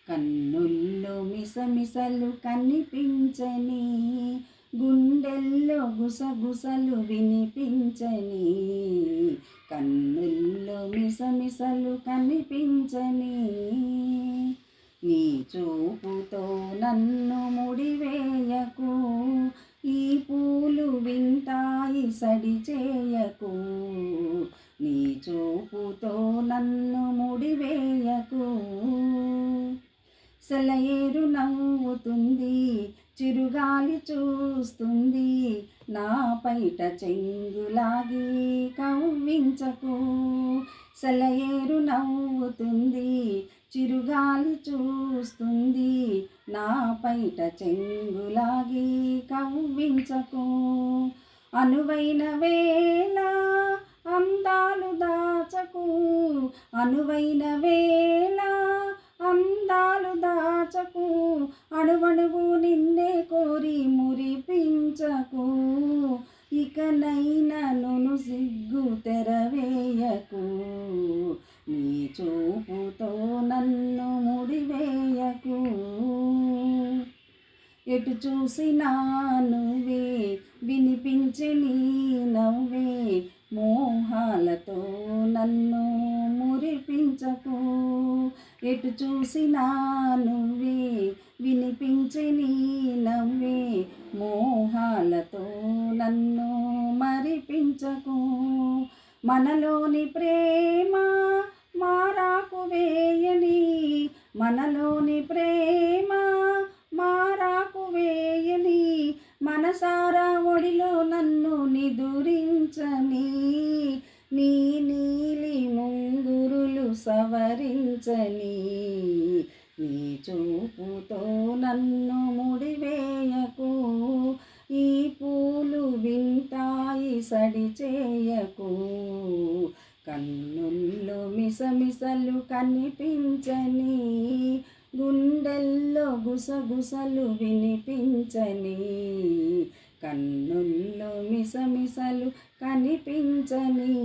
కన్నుల్లో మిసమిసలు కనిపించని, గుండెల్లో గుసగుసలు వినిపించని, కన్నుల్లో మిసమిసలు కనిపించని, నీ చూపుతో నన్ను ముడివేయకు, ఈ పూలు వింటాయి సడి చేయకు, నీ చూపుతో నన్ను ముడివేయకు. సెలయేరు నవ్వుతుంది, చిరుగాలి చూస్తుంది, నా పైట చెంగులాగి కవ్వించకు. సెలయేరు నవ్వుతుంది, చిరుగాలి చూస్తుంది, నా పైట చెంగులాగి కవ్వించకు. అనువైన వేళ అందాలు దాచకు, అనువైన వేళ అందాలు దాచకు, అణువణువు నిన్నే కోరి మురిపించకు. ఇకనైనా నును సిగ్గు తెరవేయకు, నీ చూపుతో నన్ను ముడివేయకు. ఎటు చూసినా నువ్వే, వినిపించే నీ నవ్వే, మోహాలతో నన్ను మురిపించకు. ఎటు చూసినా నువ్వే, వినిపించే నీ నవ్వే, మోహాలతో నన్ను మరిపించకు. మనలోని ప్రేమ మారాకు వేయని, మనలోని ప్రేమ మారాకు వేయని, మనసారా ఒడిలో నన్ను నిదురించని, నీ నీలి ముంగురులు సవరించని, నీ చూపుతో నన్ను ముడివేయకు, ఈ పూలు వింటాయి సడి చేయకు. కన్నుల్లో మిసమిసలు కనిపించని, గుండెల్లో గుసగుసలు వినిపించని, కన్నుల్లో మిసమిసలు కనిపించని.